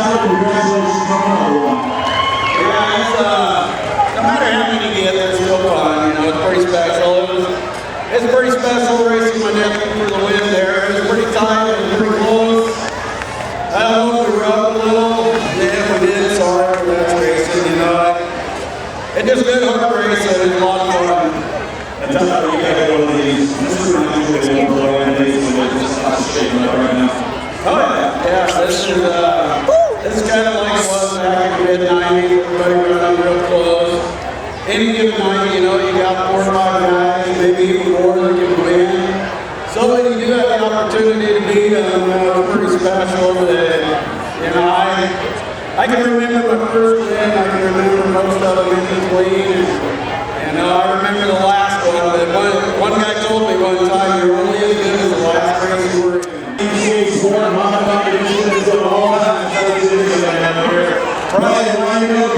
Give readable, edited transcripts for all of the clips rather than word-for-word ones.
Congratulations on another one. Yeah, no matter how many you get, they're still fun. You know, it's pretty special. It's pretty special racing my nephew for the win there. It was pretty tight. It was pretty close. I don't know if we rubbed a little. Yeah, we did. Sorry for that racing. You know, it just been hard racing. It's a lot of fun. And tell me, you got one of these. This is reminds me of the old boy and these that just shaking up right now. Oh yeah, yeah. This is kind of like it was back in the mid-90s. Everybody went up real close. Any given night, you know, you got 4 or 5 guys, maybe even more that can win. So when you do have the opportunity to beat them, it's pretty special. That, you know, I can remember my first win. I can remember most of them in between. And I remember the last one. That one guy told me one time, "You're only as good as the last race you were in."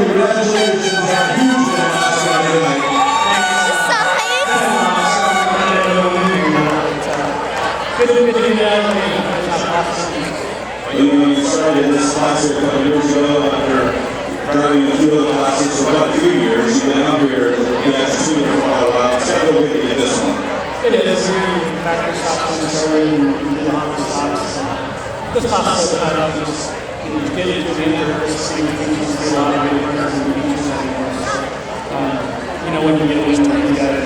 Congratulations on a huge win. You started this class a couple years ago after driving a few of the classes for about 2 years. You've been up here, you got to see it for a while. It's got to look at this one. It is. We factory stops on the story and do the hot stops. This class is kind of just get into the interest, see things you see a lot of good runners and beaches anymore. So, you know, when you get these time together,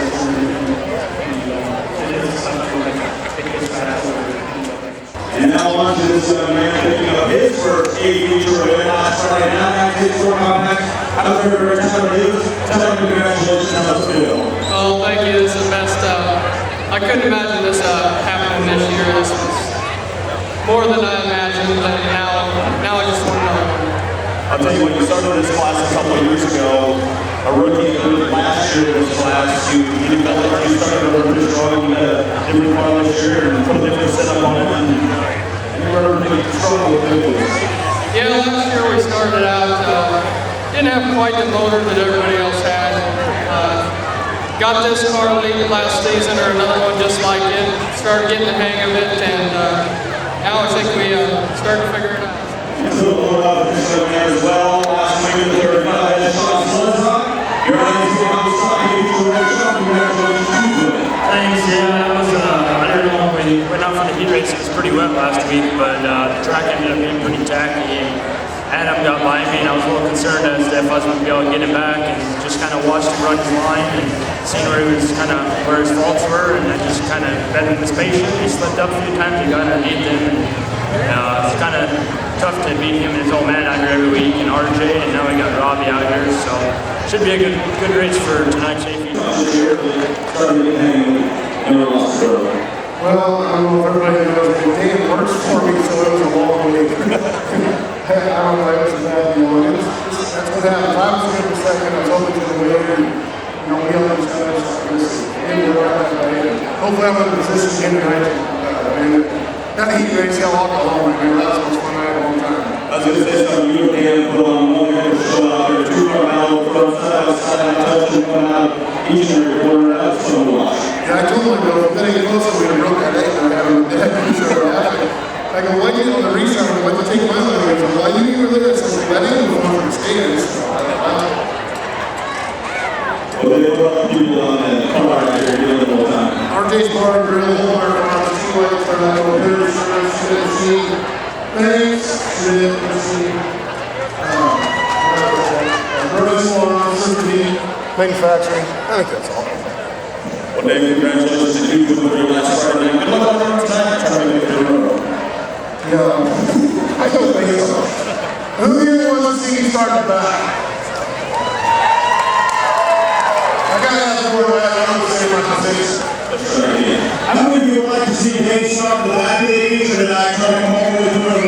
it is something like it gets back to And now on to this young man picking up his first A-feature win last Friday night. His score comeback. How was your first time to do? Tell him congratulations. How does it feel? Oh, thank you. This is the best. I couldn't imagine this happening this year. This was more than I imagined, and now I just want to know. I'll tell you, when you started this class a couple of years ago, a rookie last year in this class, you developed, you started to work strong, you had a different car this year and put a different setup on it, and you were really strong with it. Yeah, last year we started out, didn't have quite the motor that everybody else had. Got this car late last season or another one just like it, started getting the hang of it, and now I think we started to figure it out. So a little about this young man as well. Last week in the 35, Sean Slezak. Your eyes on the stock, you were congratulations to you. Thanks, yeah, I don't know, we went out for the heat race, it was pretty wet last week, but the track ended up being pretty tacky. Adam got by me and I was a little concerned as to if I was going to be able to get him back, and just kind of watched him run his line and seen where his faults were, and I just kind of bet him was patient. He slipped up a few times, he got underneath him, and it's kind of tough to beat him and his old man out here every week, and RJ, and now we got Robbie out here, so should be a good race for tonight's safety. Well, I don't know if everybody knows, but Dan works for me, so it was a long week. I don't know, it was bad, you know, that's what happened. I was good for second, I was hoping to win, and, you know, we all just got this end where I hopefully I'm in a position again tonight. And that heat race, hell, alcohol, man, that's the most fun I had a long time. I was going to say something, you and Dan put on one heck of a show out there, 2 car battle, front side, outside, touching, coming out, each and every corner, that was fun to watch. Yeah, I told him, though, if that ain't close, we broke that ankle, I had him dead. I go, why did you on the restart? I went to take my money. I said, well, I knew you were there. I said, I didn't even want to stand. Well, they put up people on that car out there doing it all the time. RJ's Bar and Grill, Walmart, from our speedway, from our Beatrice, Tennessee. Thanks, Tennessee. Brothers Salon, Sympathy, Manufacturing. I think that's all. Well, David, congratulations to you for your last Friday. Good luck on the tonight. Try to make it in a row. Yeah, I don't think so. Who here wants to see me start the back? I got to ask for that. I don't say my position. How many of you would like to see Dave start the back of the eighties, or did I try to come over with the early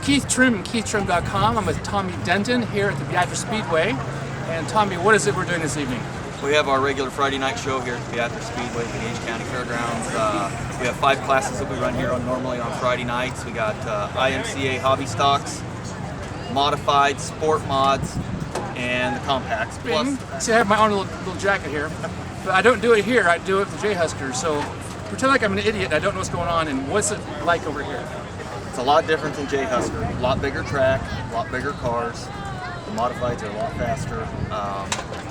Keith Trim and KeithTrim.com. I'm with Tommy Denton here at the Beatrice Speedway. And Tommy, what is it we're doing this evening? We have our regular Friday night show here at the Beatrice Speedway at the Gage County Fairgrounds. We have 5 classes that we run here normally on Friday nights. We got IMCA hobby stocks, modified, sport mods, and the compacts. Plus, See, I have my own little jacket here, but I don't do it here. I do it with J Huskers. So pretend like I'm an idiot. I don't know what's going on. And what's it like over here? it's a lot different than J Husker. A lot bigger track, a lot bigger cars. The modifieds are a lot faster.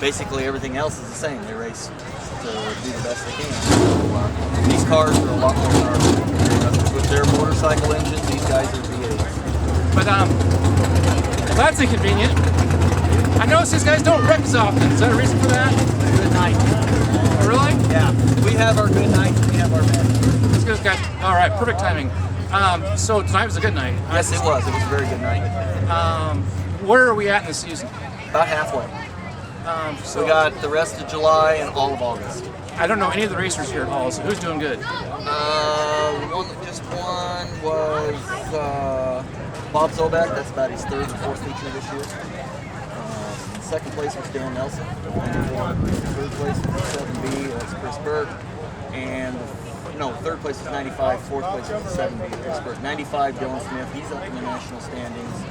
Basically, everything else is the same. They race to do the best they can. So, these cars are a lot more powerful. With their motorcycle engines, these guys are V8s. But well, that's inconvenient. I notice these guys don't wreck as often. Is that a reason for that? Good night. Oh, really? Yeah, we have our good nights and we have our bad nights. Let's go, guys. All right, perfect timing. So tonight was a good night. Yes, it was. It was a very good night. Where are we at in the season? About halfway. So We got the rest of July and all of August. I don't know any of the racers here at all. So who's doing good? The one that just won was Bob Zobak. That's about his 3rd or 4th feature this year. Second place was Dan Nelson. Third place was 7B. That's Chris Burke. And third place was 95. Fourth place was 7B. Chris Burke. 95, Dylan Smith. He's up in the national standings.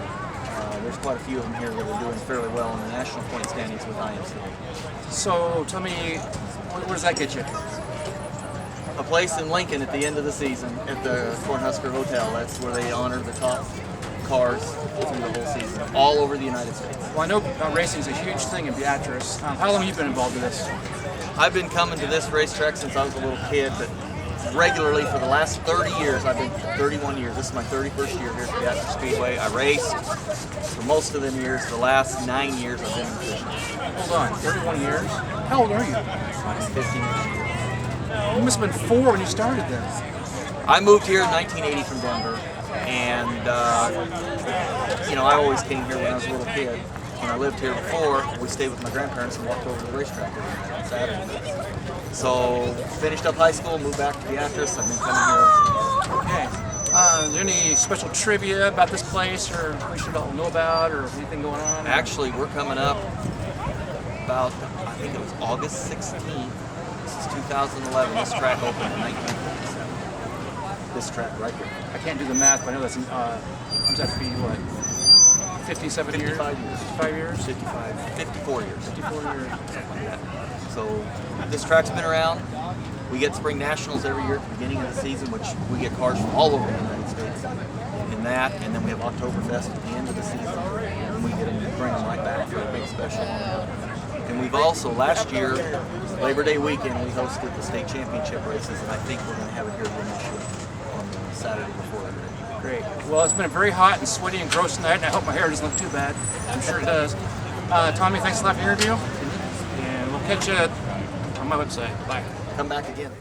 There's quite a few of them here that are doing fairly well in the national point standings with IMC. So tell me, where does that get you? A place in Lincoln at the end of the season at the Cornhusker Hotel. That's where they honor the top cars through the whole season, all over the United States. Well, I know racing is a huge thing in Beatrice. How long have you been involved in this? I've been coming to this racetrack since I was a little kid, but regularly for the last 30 years, I've been 31 years. This is my 31st year here at Beatrice Speedway. I raced for most of them years. The last 9 years I've been in the business. Hold on, 31 years? How old are you? 15 years. You must have been 4 when you started then. I moved here in 1980 from Denver, and I always came here when I was a little kid. When I lived here before, we stayed with my grandparents and walked over to the racetrack every night on Saturday. So finished up high school, moved back to Beatrice. I've been coming here. Okay. Is there any special trivia about this place, or we should all know about, or anything going on? Actually, we're coming up about, I think it was August 16th. This is 2011. This track opened in 1957. This track right here. I can't do the math, but I know that's comes out to be what, 57 years? 55 years. 55 years? 54 years. 54 years. Something like that. So this track's been around. We get spring nationals every year at the beginning of the season, which we get cars from all over the United States in that, and then we have Oktoberfest at the end of the season, and we get them, bring them right back for a big special. And we've also, last year, Labor Day weekend, we hosted the state championship races, and I think we're going to have it here again this year on the Saturday before Labor Day. Great. Well, it's been a very hot and sweaty and gross night, and I hope my hair doesn't look too bad. I'm sure it does. Tommy, thanks a lot for the interview, and we'll catch you on my website. Bye. Come back again.